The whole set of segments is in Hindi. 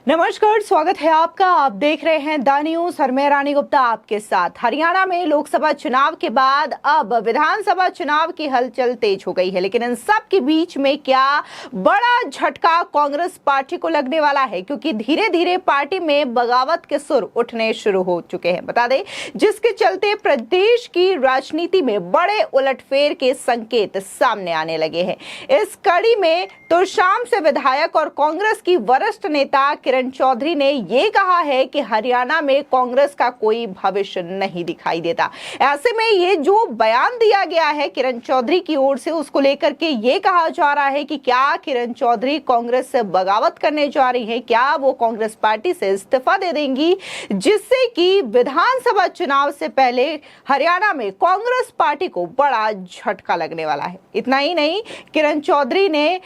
नमस्कार, स्वागत है आपका। आप देख रहे हैं द न्यूज़ और मैं रानी गुप्ता आपके साथ। हरियाणा में लोकसभा चुनाव के बाद अब विधानसभा चुनाव की हलचल तेज हो गई है, लेकिन इन सब के बीच में क्या बड़ा झटका कांग्रेस पार्टी को लगने वाला है, क्योंकि धीरे धीरे पार्टी में बगावत के सुर उठने शुरू हो चुके हैं। बता दें, जिसके चलते प्रदेश की राजनीति में बड़े उलटफेर के संकेत सामने आने लगे हैं। इस कड़ी में तो शाम से विधायक और कांग्रेस की वरिष्ठ नेता किरण चौधरी ने ये कहा है कि हरियाणा में कांग्रेस का कोई भविष्य नहीं दिखाई देता। ऐसे में ये जो बयान दिया गया है किरण चौधरी की ओर से, उसको लेकर के ये कहा जा रहा है कि क्या किरण चौधरी कांग्रेस से बगावत करने जा रही है, क्या वो कांग्रेस पार्टी से इस्तीफा दे देंगी, जिससे कि विधानसभा चुनाव से पहले हरियाणा में कांग्रेस पार्टी को बड़ा झटका लगने वाला है। इतना ही नहीं, किरण चौधरी ने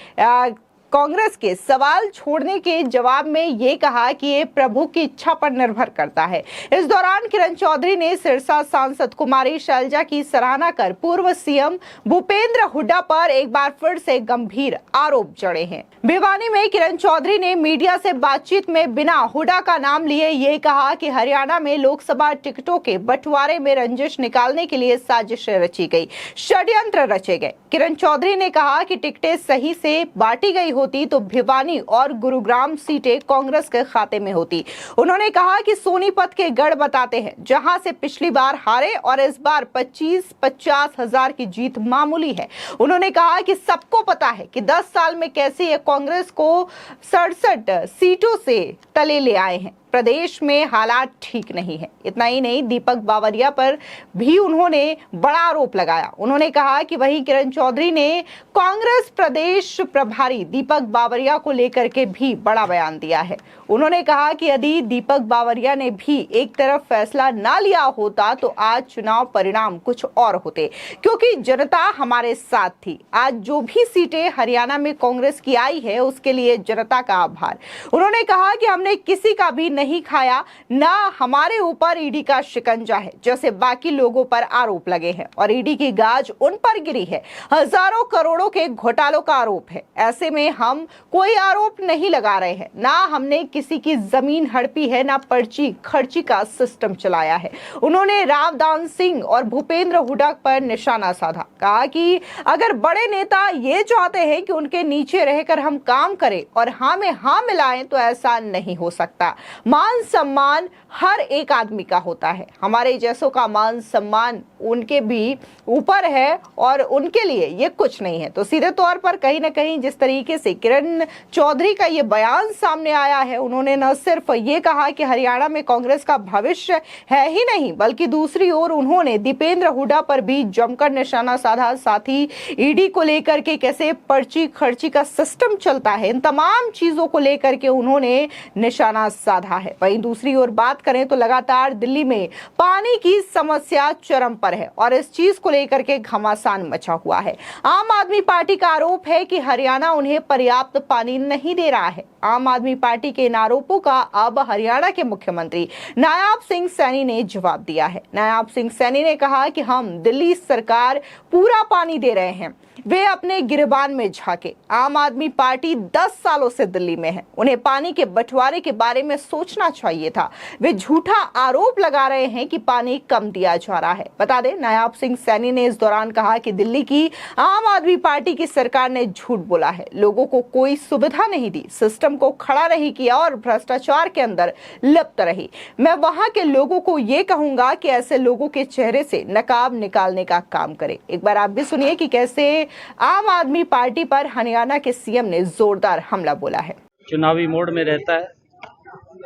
कांग्रेस के सवाल छोड़ने के जवाब में ये कहा कि ये प्रभु की इच्छा पर निर्भर करता है। इस दौरान किरण चौधरी ने सिरसा सांसद कुमारी शैलजा की सराहना कर पूर्व सीएम भूपेंद्र हुड्डा पर एक बार फिर से गंभीर आरोप जड़े हैं। भिवानी में किरण चौधरी ने मीडिया से बातचीत में बिना हुड्डा का नाम लिए ये कहा कि हरियाणा में लोकसभा टिकटों के बंटवारे में रंजिश निकालने के लिए साजिशें रची गई, षड्यंत्र रचे गए। किरण चौधरी ने कहा कि टिकटें सही से बांटी गई होती तो भिवानी और गुरुग्राम सीटें कांग्रेस के खाते में होती। उन्होंने कहा कि सोनीपत के गढ़ बताते हैं, जहां से पिछली बार हारे और इस बार 25-50 हजार की जीत मामूली है। उन्होंने कहा कि सबको पता है कि 10 साल में कैसे ये कांग्रेस को 67 सीटों से तले ले आए हैं। प्रदेश में हालात ठीक नहीं है। इतना ही नहीं, दीपक बावरिया पर भी उन्होंने बड़ा आरोप लगाया। उन्होंने कहा कि वहीं किरण चौधरी ने कांग्रेस प्रदेश प्रभारी दीपक बावरिया को लेकर के भी बड़ा बयान दिया है। उन्होंने कहा कि यदि दीपक बावरिया ने भी एक तरफ फैसला ना लिया होता तो आज चुनाव परिणाम कुछ और होते, क्योंकि जनता हमारे साथ थी। आज जो भी सीटें हरियाणा में कांग्रेस की आई है उसके लिए जनता का आभार। उन्होंने कहा कि हमने किसी का भी नहीं खाया, ना हमारे ऊपर ईडी का शिकंजा है जैसे बाकी लोगों पर आरोप लगे हैं, और ईडी की गाज उन पर गिरी है। हजारों करोड़ों के घोटालों का आरोप है। ऐसे में हम कोई आरोप नहीं लगा रहे हैं, ना हमने किसी की जमीन हड़पी है, ना पर्ची खर्ची का सिस्टम चलाया है। उन्होंने रावदान सिंह और भूपेंद्र हुड्डा पर निशाना साधा। कहा कि अगर बड़े नेता ये चाहते हैं कि उनके नीचे रहकर हम काम करें और हाँ में हाँ मिलाएं तो ऐसा नहीं हो सकता। मान सम्मान हर एक आदमी का होता है, हमारे जैसों का मान सम्मान उनके भी ऊपर है और उनके लिए ये कुछ नहीं है। तो सीधे तौर पर कहीं ना कहीं जिस तरीके से किरण चौधरी का ये बयान सामने आया है, उन्होंने न सिर्फ ये कहा कि हरियाणा में कांग्रेस का भविष्य है ही नहीं, बल्कि दूसरी ओर उन्होंने दीपेंद्र हुड्डा पर भी जमकर निशाना साधा। साथ ही ईडी को लेकर के कैसे पर्ची खर्ची का सिस्टम चलता है, इन तमाम चीजों को लेकर के उन्होंने निशाना साधा है। वहीं दूसरी ओर बात करें तो लगातार दिल्ली में पानी की समस्या चरम पर है और इस चीज को लेकर के घमासान मचा हुआ है। आम आदमी पार्टी का आरोप है कि हरियाणा उन्हें पर्याप्त पानी नहीं दे रहा है। आम आदमी पार्टी के इन आरोपों का अब हरियाणा के मुख्यमंत्री नायब सिंह सैनी ने जवाब दिया है। नायब सिंह सैनी ने कहा कि हम दिल्ली सरकार पूरा पानी दे रहे हैं, वे अपने गिरबान में झांके। आम आदमी पार्टी 10 सालों से दिल्ली में है, उन्हें पानी के बंटवारे के बारे में सोचना चाहिए था। वे झूठा आरोप लगा रहे हैं कि पानी कम दिया जा रहा है। बता दें, नायब सिंह सैनी ने इस दौरान कहा कि दिल्ली की आम आदमी पार्टी की सरकार ने झूठ बोला है, लोगों को कोई सुविधा नहीं दी, सिस्टम को खड़ा नहीं किया और भ्रष्टाचार के अंदर लिप्त रही। मैं वहां के लोगों को यह कहूंगा कि ऐसे लोगों के चेहरे से नकाब निकालने का काम करें। एक बार आप भी सुनिए कि कैसे आम आदमी पार्टी पर हरियाणा के सीएम ने जोरदार हमला बोला है। चुनावी मोड में रहता है।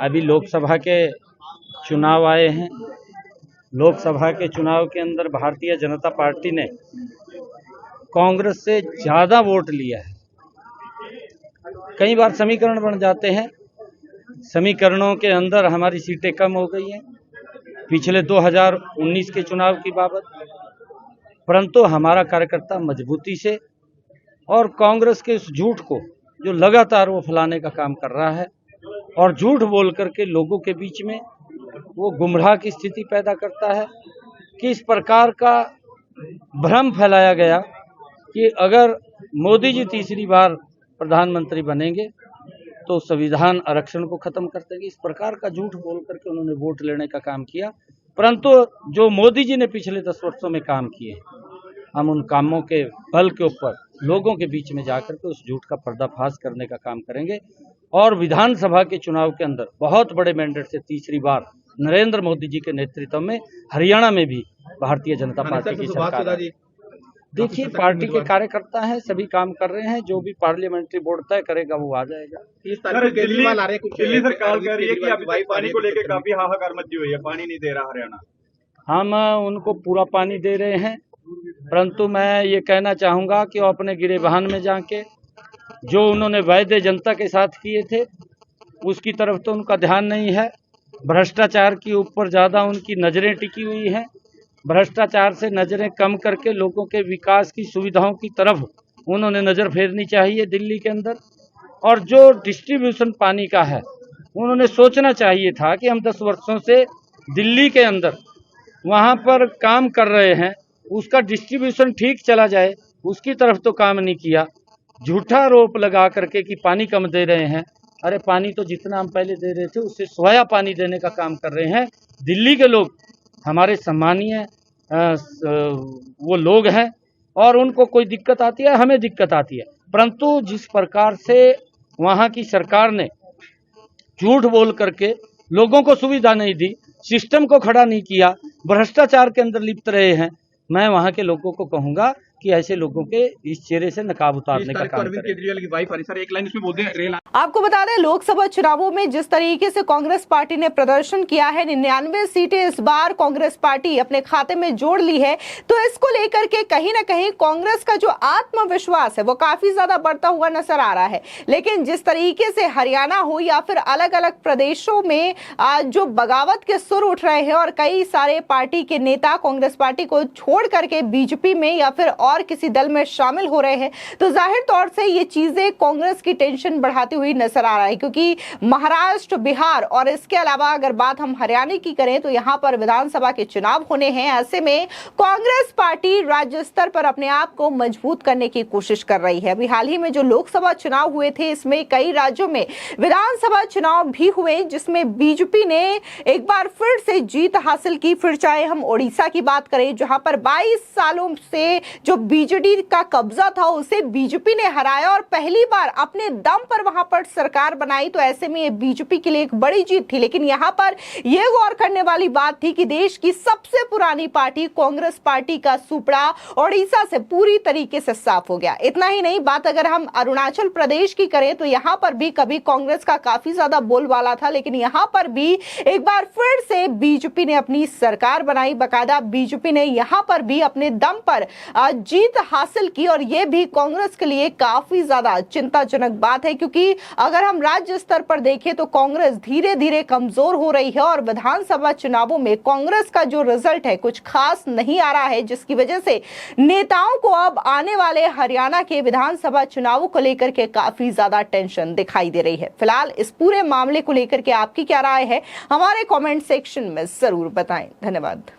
अभी लोकसभा के चुनाव आए हैं। लोकसभा के चुनाव के अंदर भारतीय जनता पार्टी ने कांग्रेस से ज्यादा वोट लिया है। कई बार समीकरण बन जाते हैं, समीकरणों के अंदर हमारी सीटें कम हो गई हैं पिछले 2019 के चुनाव की बाबत, परंतु हमारा कार्यकर्ता मजबूती से और कांग्रेस के उस झूठ को जो लगातार वो फैलाने का काम कर रहा है और झूठ बोल करके लोगों के बीच में वो गुमराह की स्थिति पैदा करता है कि इस प्रकार का भ्रम फैलाया गया कि अगर मोदी जी तीसरी बार प्रधानमंत्री बनेंगे तो संविधान आरक्षण को खत्म कर देंगे। इस प्रकार का झूठ बोल करके उन्होंने वोट लेने का काम किया। परंतु जो मोदी जी ने पिछले 10 वर्षों में काम किए, हम उन कामों के बल के ऊपर लोगों के बीच में जाकर के उस झूठ का पर्दाफाश करने का काम करेंगे। और विधानसभा के चुनाव के अंदर बहुत बड़े मैंडेट से तीसरी बार नरेंद्र मोदी जी के नेतृत्व में हरियाणा में भी भारतीय जनता पार्टी की सरकार है। देखिए, पार्टी के कार्यकर्ता हैं, सभी काम कर रहे हैं। जो भी पार्लियामेंट्री बोर्ड तय करेगा वो आ जाएगा। दिल्ली सरकार कह रही है कि अभी पानी को लेकर काफी हाहाकार मची हुई है, पानी नहीं दे रहा हरियाणा। हम उनको पूरा पानी दे रहे हैं, परंतु मैं ये कहना चाहूँगा कि वो अपने गिरेबान में जाके जो उन्होंने वायदे जनता के साथ किए थे उसकी तरफ तो उनका ध्यान नहीं है। भ्रष्टाचार के ऊपर ज़्यादा उनकी नज़रें टिकी हुई हैं। भ्रष्टाचार से नज़रें कम करके लोगों के विकास की सुविधाओं की तरफ उन्होंने नज़र फेरनी चाहिए दिल्ली के अंदर। और जो डिस्ट्रीब्यूशन पानी का है, उन्होंने सोचना चाहिए था कि हम 10 वर्षों से दिल्ली के अंदर वहाँ पर काम कर रहे हैं, उसका डिस्ट्रीब्यूशन ठीक चला जाए, उसकी तरफ तो काम नहीं किया। झूठा आरोप लगा करके कि पानी कम दे रहे हैं। अरे पानी तो जितना हम पहले दे रहे थे उससे सोया पानी देने का काम कर रहे हैं। दिल्ली के लोग हमारे सम्मानीय वो लोग हैं और उनको कोई दिक्कत आती है, हमें दिक्कत आती है। परंतु जिस प्रकार से वहाँ की सरकार ने झूठ बोल करके लोगों को सुविधा नहीं दी, सिस्टम को खड़ा नहीं किया, भ्रष्टाचार के अंदर लिप्त रहे हैं, मैं वहाँ के लोगों को कहूँगा कि ऐसे लोगों के इस चेहरे से नकाब उतारने का काम अरविंद केजरीवाल की वाइफ सर एक लाइन इसमें बोलते हैं रेल। आपको बता दें, लोकसभा चुनावों में जिस तरीके से कांग्रेस पार्टी ने प्रदर्शन किया है, 99 सीटें इस बार कांग्रेस पार्टी अपने खाते में जोड़ ली है, तो इसको लेकर के कहीं ना कहीं कांग्रेस का जो आत्मविश्वास है वो काफी ज्यादा बढ़ता हुआ नजर आ रहा है। लेकिन जिस तरीके से हरियाणा हो या फिर अलग अलग प्रदेशों में जो बगावत के सुर उठ रहे हैं और कई सारे पार्टी के नेता कांग्रेस पार्टी को छोड़ करके बीजेपी में या फिर और किसी दल में शामिल हो रहे हैं, तो जाहिर तौर से ये चीजें कांग्रेस की टेंशन बढ़ाती हुई नजर आ रहा है। क्योंकि महाराष्ट्र, बिहार और इसके अलावा अगर बात हम हरियाणा की करें तो यहां पर विधानसभा के चुनाव होने हैं। ऐसे में कांग्रेस पार्टी राज्य स्तर पर अपने आप को मजबूत करने की कोशिश कर रही है। अभी हाल ही में जो लोकसभा चुनाव हुए थे, इसमें कई राज्यों में विधानसभा चुनाव भी हुए जिसमें बीजेपी ने एक बार फिर से जीत हासिल की। फिर चाहे हम ओडिशा की बात करें, जहां पर 22 सालों से जो बीजेडी का कब्जा था उसे बीजेपी ने हराया और पहली बार अपने दम पर वहां पर सरकार बनाई। तो ऐसे में ये बीजेपी के लिए एक बड़ी जीत थी। लेकिन यहां पर यह गौर करने वाली बात थी कि देश की सबसे पुरानी पार्टी कांग्रेस पार्टी का सुपड़ा ओडिशा से पूरी तरीके से साफ हो गया। इतना ही नहीं, बात अगर हम अरुणाचल प्रदेश की करें तो यहां पर भी कभी कांग्रेस का काफी ज्यादा बोलबाला था, लेकिन यहां पर भी एक बार फिर से बीजेपी ने अपनी सरकार बनाई। बकायदा बीजेपी ने यहां पर भी अपने दम पर जीत हासिल की और यह भी कांग्रेस के लिए काफी ज्यादा चिंताजनक बात है। क्योंकि अगर हम राज्य स्तर पर देखें तो कांग्रेस धीरे धीरे कमजोर हो रही है और विधानसभा चुनावों में कांग्रेस का जो रिजल्ट है कुछ खास नहीं आ रहा है, जिसकी वजह से नेताओं को अब आने वाले हरियाणा के विधानसभा चुनावों को लेकर के काफी ज्यादा टेंशन दिखाई दे रही है। फिलहाल इस पूरे मामले को लेकर के आपकी क्या राय है, हमारे कमेंट सेक्शन में जरूर बताएं। धन्यवाद।